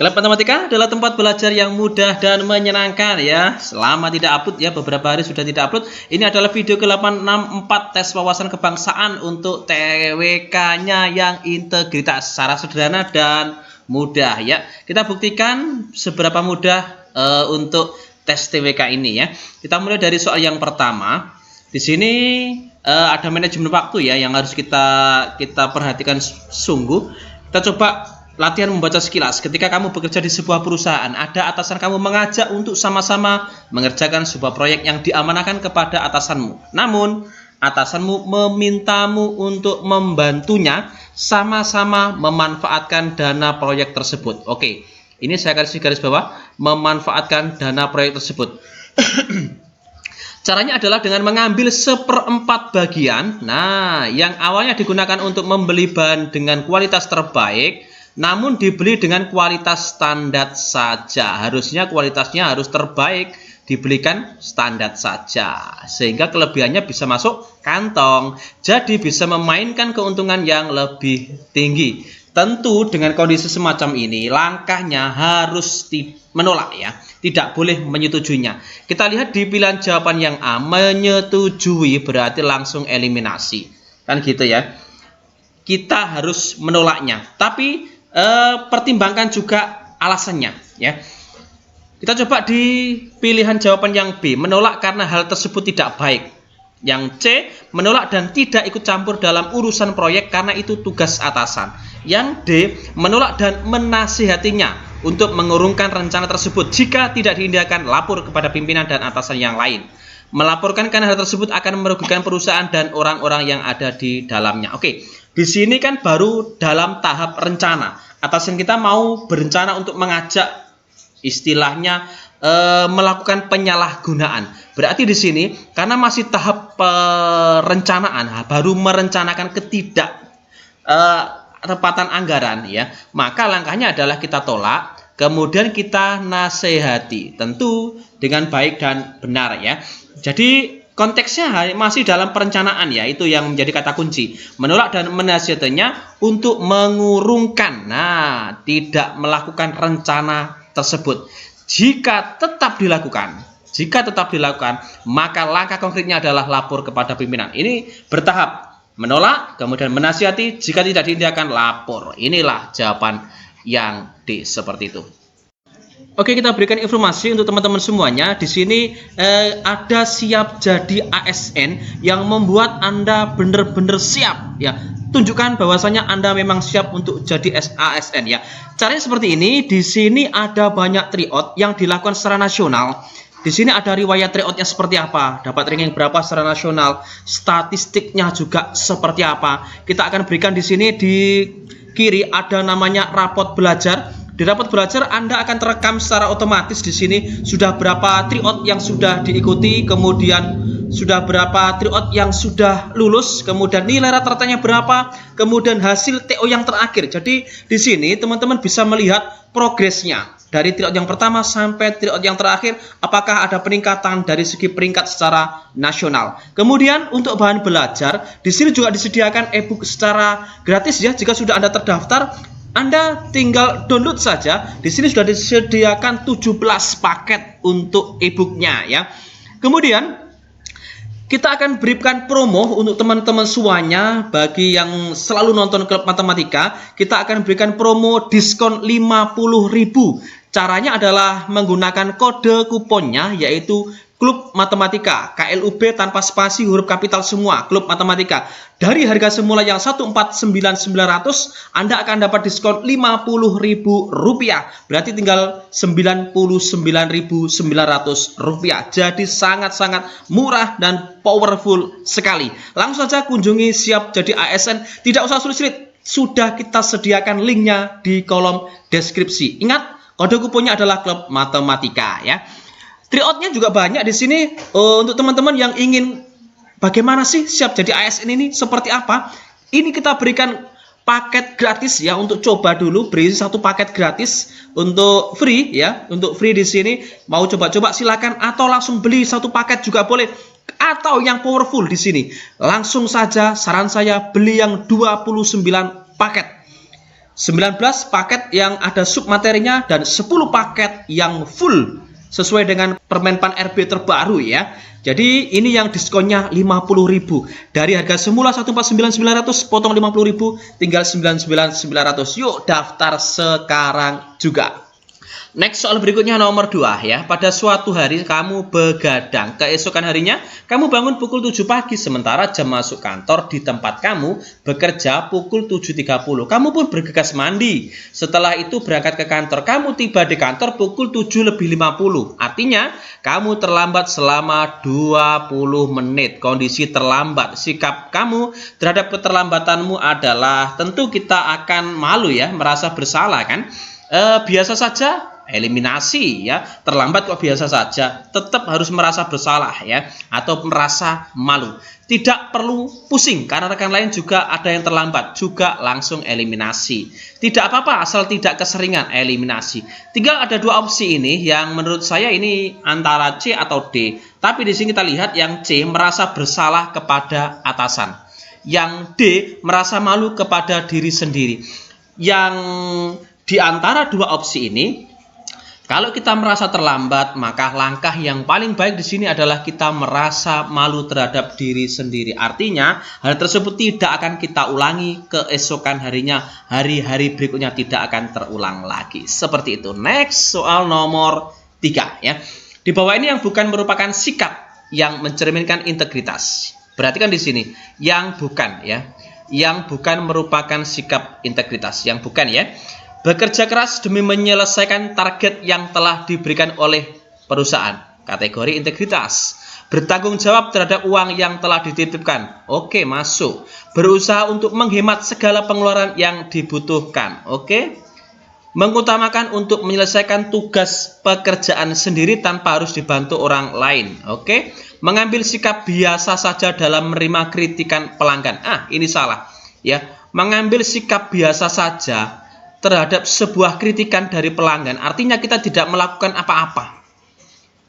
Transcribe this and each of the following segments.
Kelab Matematika adalah tempat belajar yang mudah dan menyenangkan ya. Selama tidak upload ya, beberapa hari sudah tidak upload. Ini adalah video ke-864 tes wawasan kebangsaan untuk TWK-nya yang integritas, secara sederhana dan mudah ya. Kita buktikan seberapa mudah untuk tes TWK ini ya. Kita mulai dari soal yang pertama. Di sini ada manajemen waktu ya yang harus kita perhatikan sungguh. Kita coba latihan membaca sekilas. Ketika kamu bekerja di sebuah perusahaan, ada atasan kamu mengajak untuk sama-sama mengerjakan sebuah proyek yang diamanahkan kepada atasanmu. Namun, atasanmu memintamu untuk membantunya sama-sama memanfaatkan dana proyek tersebut. Oke, ini saya kasih garis bawah, memanfaatkan dana proyek tersebut. Caranya adalah dengan mengambil 1/4 bagian. Nah, yang awalnya digunakan untuk membeli bahan dengan kualitas terbaik, namun dibeli dengan kualitas standar saja. Harusnya kualitasnya harus terbaik, dibelikan standar saja. Sehingga kelebihannya bisa masuk kantong. Jadi bisa memainkan keuntungan yang lebih tinggi. Tentu dengan kondisi semacam ini, langkahnya harus menolak ya. Tidak boleh menyetujuinya. Kita lihat di pilihan jawaban yang A, menyetujui berarti langsung eliminasi. Kan gitu ya. Kita harus menolaknya. Tapi pertimbangkan juga alasannya ya. Kita coba di pilihan jawaban yang B, menolak karena hal tersebut tidak baik. Yang C, menolak dan tidak ikut campur dalam urusan proyek karena itu tugas atasan. Yang D, menolak dan menasihatinya untuk mengurungkan rencana tersebut. Jika tidak diindahkan, lapor kepada pimpinan dan atasan yang lain. Melaporkan karena hal tersebut akan merugikan perusahaan dan orang-orang yang ada di dalamnya. Oke, di sini kan baru dalam tahap rencana. Atasan kita mau berencana untuk mengajak, istilahnya melakukan penyalahgunaan. Berarti di sini karena masih tahap perencanaan, baru merencanakan tepatan anggaran ya, maka langkahnya adalah kita tolak, kemudian kita nasihati, tentu dengan baik dan benar ya. Jadi konteksnya masih dalam perencanaan ya, itu yang menjadi kata kunci. Menolak dan menasihatinya untuk mengurungkan, nah tidak melakukan rencana tersebut. Jika tetap dilakukan, maka langkah konkretnya adalah lapor kepada pimpinan. Ini bertahap, menolak, kemudian menasihati, jika tidak diindahkan lapor. Inilah jawaban yang D seperti itu. Oke, kita berikan informasi untuk teman-teman semuanya. Di sini ada siap jadi ASN yang membuat Anda benar-benar siap ya. Tunjukkan bahwasanya Anda memang siap untuk jadi ASN ya. Caranya seperti ini. Di sini ada banyak tryout yang dilakukan secara nasional. Di sini ada riwayat tryoutnya seperti apa, dapat ranking berapa secara nasional, statistiknya juga seperti apa. Kita akan berikan di sini di kiri ada namanya rapot belajar. Di rapot belajar Anda akan terekam secara otomatis di sini sudah berapa tryout yang sudah diikuti, kemudian sudah berapa tryout yang sudah lulus, kemudian nilai rata-ratanya berapa, kemudian hasil TO yang terakhir. Jadi di sini teman-teman bisa melihat progresnya dari tryout yang pertama sampai tryout yang terakhir, apakah ada peningkatan dari segi peringkat secara nasional. Kemudian untuk bahan belajar di sini juga disediakan e-book secara gratis ya. Jika sudah Anda terdaftar, Anda tinggal download saja. Di sini sudah disediakan 17 paket untuk e-booknya ya. Kemudian kita akan berikan promo untuk teman-teman semuanya. Bagi yang selalu nonton Klub Matematika, kita akan berikan promo diskon 50.000. Caranya adalah menggunakan kode kuponnya yaitu Klub Matematika, KLUB tanpa spasi, huruf kapital semua, Klub Matematika. Dari harga semula yang 149.900, Anda akan dapat diskon Rp50.000. Berarti tinggal Rp99.900. Jadi sangat-sangat murah dan powerful sekali. Langsung saja kunjungi siap jadi ASN. Tidak usah sulit-sulit. Sudah kita sediakan linknya di kolom deskripsi. Ingat, kode kuponnya adalah Klub Matematika ya. Tryoutnya juga banyak di sini untuk teman-teman yang ingin bagaimana sih siap jadi ASN ini seperti apa. Ini kita berikan paket gratis ya, untuk coba dulu, beri satu paket gratis untuk free ya, untuk free di sini. Mau coba-coba silakan, atau langsung beli satu paket juga boleh. Atau yang powerful di sini, langsung saja saran saya beli yang 29 paket. 19 paket yang ada submaterinya, dan 10 paket yang full sesuai dengan Permenpan RB terbaru ya. Jadi ini yang diskonnya 50.000. Dari harga semula 149.900 potong 50.000 tinggal 99.900. Yuk daftar sekarang juga. Next, soal berikutnya nomor 2 ya. Pada suatu hari kamu begadang, keesokan harinya kamu bangun pukul 7 pagi, sementara jam masuk kantor di tempat kamu bekerja pukul 7.30. Kamu pun bergegas mandi. Setelah itu berangkat ke kantor. Kamu tiba di kantor pukul 7.50. Artinya kamu terlambat selama 20 menit. Kondisi terlambat. Sikap kamu terhadap keterlambatanmu adalah, tentu kita akan malu ya, merasa bersalah kan. Biasa saja, eliminasi ya. Terlambat kok biasa saja, tetap harus merasa bersalah ya, atau merasa malu. Tidak perlu pusing karena rekan lain juga ada yang terlambat, juga langsung eliminasi. Tidak apa-apa asal tidak keseringan, eliminasi. Tinggal ada 2 opsi ini yang menurut saya ini antara C atau D. Tapi di sini kita lihat yang C merasa bersalah kepada atasan, yang D merasa malu kepada diri sendiri. Yang di antara 2 opsi ini, kalau kita merasa terlambat, maka langkah yang paling baik di sini adalah kita merasa malu terhadap diri sendiri. Artinya, hal tersebut tidak akan kita ulangi keesokan harinya, hari-hari berikutnya tidak akan terulang lagi. Seperti itu. Next, soal nomor 3 ya. Di bawah ini yang bukan merupakan sikap yang mencerminkan integritas. Perhatikan di sini, yang bukan ya. Yang bukan merupakan sikap integritas, yang bukan ya. Bekerja keras demi menyelesaikan target yang telah diberikan oleh perusahaan. Kategori integritas. Bertanggung jawab terhadap uang yang telah dititipkan. Oke, masuk. Berusaha untuk menghemat segala pengeluaran yang dibutuhkan. Oke. Mengutamakan untuk menyelesaikan tugas pekerjaan sendiri tanpa harus dibantu orang lain. Oke. Mengambil sikap biasa saja dalam menerima kritikan pelanggan. Ini salah. Ya, mengambil sikap biasa saja terhadap sebuah kritikan dari pelanggan, artinya kita tidak melakukan apa-apa.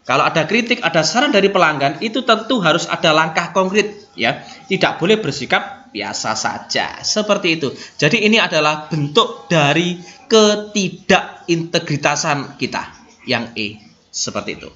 Kalau ada kritik, ada saran dari pelanggan, itu tentu harus ada langkah konkret ya. Tidak boleh bersikap biasa saja. Seperti itu. Jadi ini adalah bentuk dari ketidakintegritasan kita. Yang E. Seperti itu.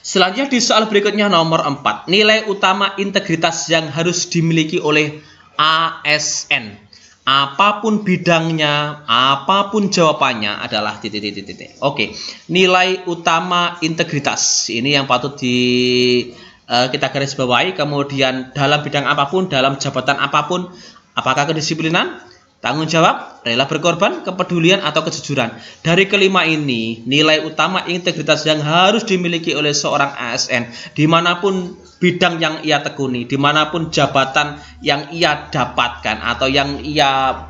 Selanjutnya di soal berikutnya nomor 4. Nilai utama integritas yang harus dimiliki oleh ASN. Apapun bidangnya, apapun jawabannya adalah titik. Oke, nilai utama integritas ini yang patut kita garis bawahi. Kemudian dalam bidang apapun, dalam jabatan apapun, apakah kedisiplinan, tanggung jawab, rela berkorban, kepedulian, atau kejujuran. Dari kelima ini, nilai utama integritas yang harus dimiliki oleh seorang ASN dimanapun bidang yang ia tekuni, dimanapun jabatan yang ia dapatkan atau yang ia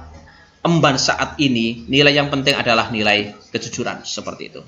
emban saat ini, nilai yang penting adalah nilai kejujuran. Seperti itu.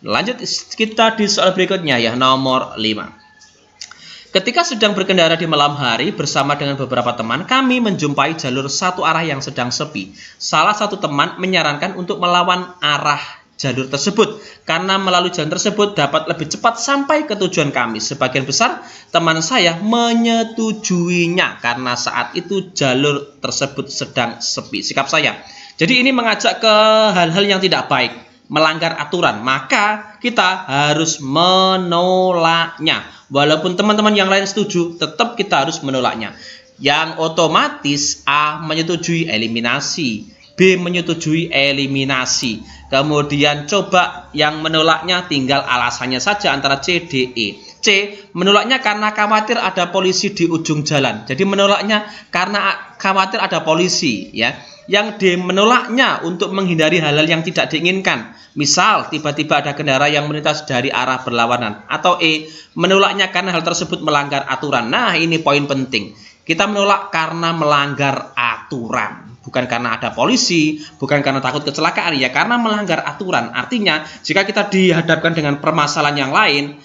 Lanjut kita di soal berikutnya ya, nomor 5. Ketika sedang berkendara di malam hari bersama dengan beberapa teman, kami menjumpai jalur satu arah yang sedang sepi. Salah satu teman menyarankan untuk melawan arah jalur tersebut, karena melalui jalur tersebut dapat lebih cepat sampai ke tujuan kami. Sebagian besar teman saya menyetujuinya karena saat itu jalur tersebut sedang sepi. Sikap saya, jadi ini mengajak ke hal-hal yang tidak baik, melanggar aturan, maka kita harus menolaknya. Walaupun teman-teman yang lain setuju, tetap kita harus menolaknya. Yang otomatis A menyetujui eliminasi, B menyetujui eliminasi. Kemudian coba yang menolaknya tinggal alasannya saja antara C, D, E. C menolaknya karena khawatir ada polisi di ujung jalan. Jadi menolaknya karena khawatir ada polisi ya. Yang D menolaknya untuk menghindari hal-hal yang tidak diinginkan. Misal tiba-tiba ada kendaraan yang melintas dari arah berlawanan. Atau E menolaknya karena hal tersebut melanggar aturan. Nah, ini poin penting. Kita menolak karena melanggar aturan. Bukan karena ada polisi, bukan karena takut kecelakaan, ya karena melanggar aturan. Artinya, jika kita dihadapkan dengan permasalahan yang lain,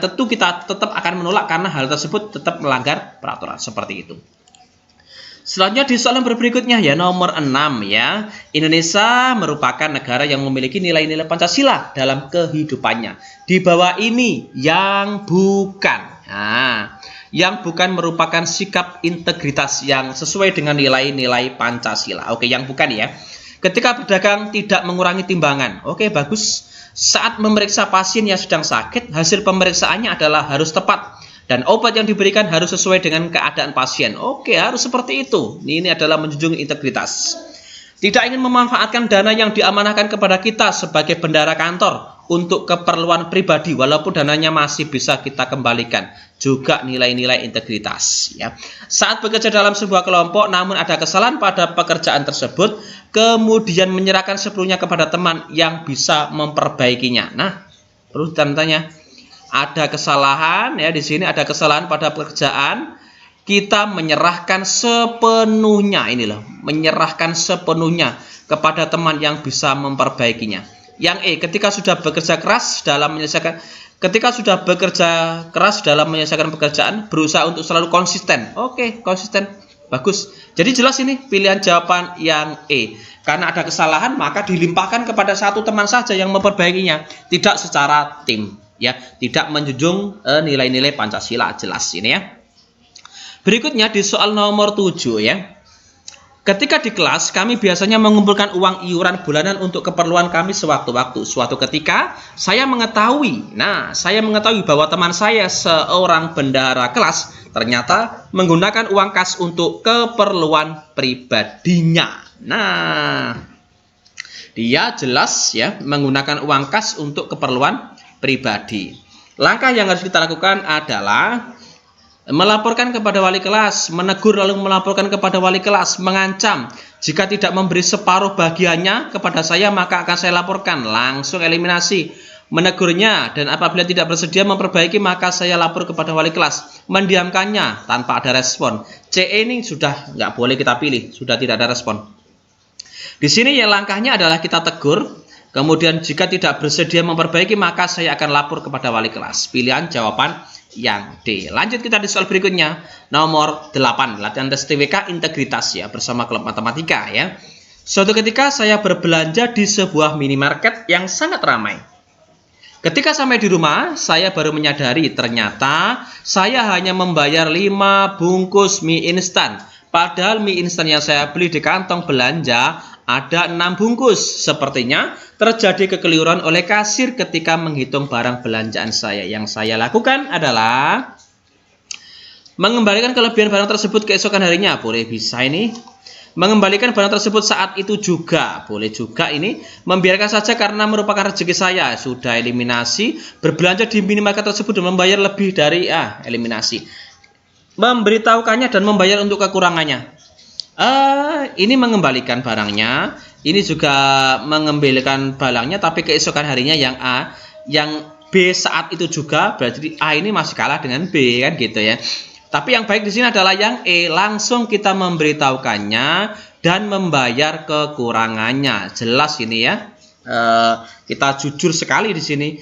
tentu kita tetap akan menolak karena hal tersebut tetap melanggar peraturan. Seperti itu. Selanjutnya di soalan berikutnya ya, nomor 6 ya. Indonesia merupakan negara yang memiliki nilai-nilai Pancasila dalam kehidupannya. Di bawah ini yang bukan. Nah, yang bukan merupakan sikap integritas yang sesuai dengan nilai-nilai Pancasila. Oke, yang bukan ya. Ketika berdagang tidak mengurangi timbangan. Oke, bagus. Saat memeriksa pasien yang sedang sakit, hasil pemeriksaannya adalah harus tepat. Dan obat yang diberikan harus sesuai dengan keadaan pasien. Oke, harus seperti itu. Ini adalah menjunjung integritas. Tidak ingin memanfaatkan dana yang diamanahkan kepada kita sebagai bendara kantor untuk keperluan pribadi, walaupun dananya masih bisa kita kembalikan. Juga nilai-nilai integritas. Ya. Saat bekerja dalam sebuah kelompok, namun ada kesalahan pada pekerjaan tersebut, kemudian menyerahkan sepenuhnya kepada teman yang bisa memperbaikinya. Nah, perlu tanya. Ada kesalahan ya, di sini ada kesalahan pada pekerjaan, kita menyerahkan sepenuhnya, ini loh, menyerahkan sepenuhnya kepada teman yang bisa memperbaikinya. Yang ketika sudah bekerja keras dalam menyelesaikan pekerjaan, berusaha untuk selalu konsisten. Oke, konsisten. Bagus. Jadi jelas ini pilihan jawaban yang Karena ada kesalahan, maka dilimpahkan kepada satu teman saja yang memperbaikinya, tidak secara tim. Ya, tidak menjunjung nilai-nilai Pancasila, jelas ini ya. Berikutnya di soal nomor 7 ya. Ketika di kelas kami biasanya mengumpulkan uang iuran bulanan untuk keperluan kami sewaktu-waktu. Suatu ketika saya mengetahui bahwa teman saya seorang bendahara kelas ternyata menggunakan uang kas untuk keperluan pribadinya. Nah, dia jelas ya menggunakan uang kas untuk keperluan pribadi. Langkah yang harus kita lakukan adalah melaporkan kepada wali kelas, menegur lalu melaporkan kepada wali kelas, mengancam. Jika tidak memberi separuh bagiannya kepada saya, maka akan saya laporkan. Langsung eliminasi. Menegurnya, dan apabila tidak bersedia memperbaiki, maka saya lapor kepada wali kelas. Mendiamkannya tanpa ada respon. ini sudah nggak boleh kita pilih, sudah tidak ada respon. Di sini ya langkahnya adalah kita tegur. Kemudian jika tidak bersedia memperbaiki, maka saya akan lapor kepada wali kelas. Pilihan jawaban yang D. Lanjut kita di soal berikutnya. Nomor 8. Latihan tes TWK integritas ya bersama klub matematika ya. Suatu ketika saya berbelanja di sebuah minimarket yang sangat ramai. Ketika sampai di rumah, saya baru menyadari ternyata saya hanya membayar 5 bungkus mie instan. Padahal mie instan yang saya beli di kantong belanja ada 6 bungkus. Sepertinya terjadi kekeliruan oleh kasir ketika menghitung barang belanjaan saya. Yang saya lakukan adalah mengembalikan kelebihan barang tersebut keesokan harinya. Boleh bisa ini. Mengembalikan barang tersebut saat itu juga. Boleh juga ini. Membiarkan saja karena merupakan rezeki saya. Sudah eliminasi. Berbelanja di minimarket tersebut dan membayar lebih dari eliminasi. Memberitahukannya dan membayar untuk kekurangannya. Ini mengembalikan barangnya, ini juga mengembalikan barangnya, tapi keesokan harinya yang A, yang B saat itu juga, berarti A ini masih kalah dengan B kan gitu ya. Tapi yang baik di sini adalah yang langsung kita memberitahukannya dan membayar kekurangannya. Jelas ini ya. Kita jujur sekali di sini.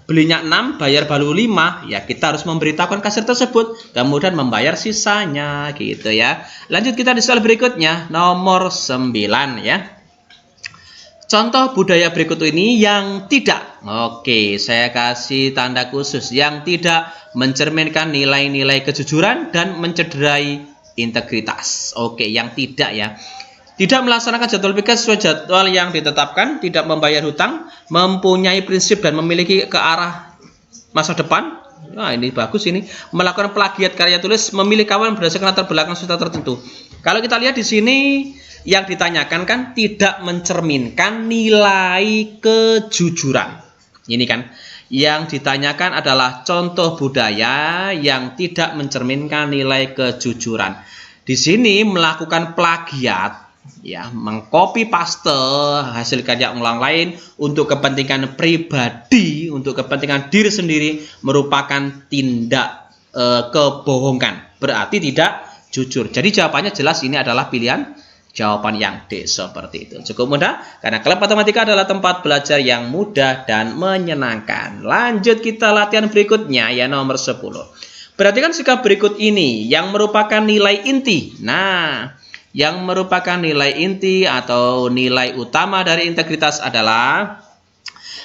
Belinya 6, bayar baru 5, ya kita harus memberitahukan kasir tersebut, kemudian membayar sisanya gitu ya. Lanjut kita di soal berikutnya, nomor 9 ya. Contoh budaya berikut ini yang tidak, saya kasih tanda khusus, yang tidak mencerminkan nilai-nilai kejujuran dan mencederai integritas. Yang tidak ya. Tidak melaksanakan jadwal pikir sesuai jadwal yang ditetapkan, tidak membayar hutang, mempunyai prinsip dan memiliki ke arah masa depan. Nah, ini bagus ini. Melakukan plagiat karya tulis, memilih kawan berdasarkan latar belakang cerita tertentu. Kalau kita lihat di sini yang ditanyakan kan tidak mencerminkan nilai kejujuran. Ini kan yang ditanyakan adalah contoh budaya yang tidak mencerminkan nilai kejujuran. Di sini melakukan plagiat, ya, mengcopy paste hasil karya orang lain untuk kepentingan pribadi, untuk kepentingan diri sendiri merupakan tindak kebohongan, berarti tidak jujur. Jadi jawabannya jelas ini adalah pilihan jawaban yang D seperti itu. Cukup mudah karena klub matematika adalah tempat belajar yang mudah dan menyenangkan. Lanjut kita latihan berikutnya ya nomor 10. Perhatikan sikap berikut ini yang merupakan nilai inti. Nah, yang merupakan nilai inti atau nilai utama dari integritas adalah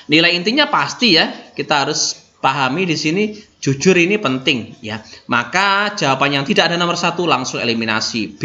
nilai intinya pasti ya, kita harus pahami di sini jujur ini penting ya. Maka jawaban yang tidak ada nomor 1 langsung eliminasi. B,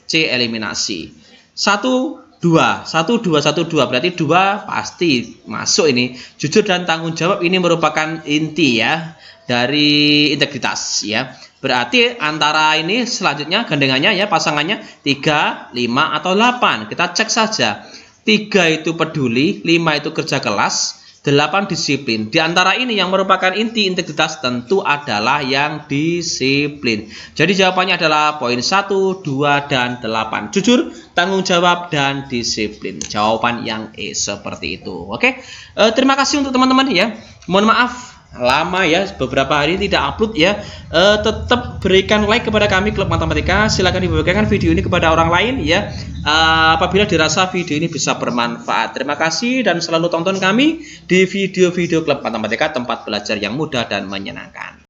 C eliminasi. 1, 2, 1, 2, 1, 2 berarti 2 pasti masuk ini. Jujur dan tanggung jawab ini merupakan inti ya dari integritas ya. Berarti antara ini selanjutnya gandengannya ya pasangannya 3, 5 atau 8. Kita cek saja. 3 itu peduli, 5 itu kerja kelas, 8 disiplin. Di antara ini yang merupakan inti integritas tentu adalah yang disiplin. Jadi jawabannya adalah poin 1, 2, dan 8. Jujur, tanggung jawab, dan disiplin. Jawaban yang E seperti itu. Oke, terima kasih untuk teman-teman ya. Mohon maaf lama ya, beberapa hari tidak upload ya. Tetap berikan like kepada kami Klub Matematika. Silakan dibagikan video ini kepada orang lain ya, apabila dirasa video ini bisa bermanfaat. Terima kasih dan selalu tonton kami di video-video Klub Matematika, tempat belajar yang mudah dan menyenangkan.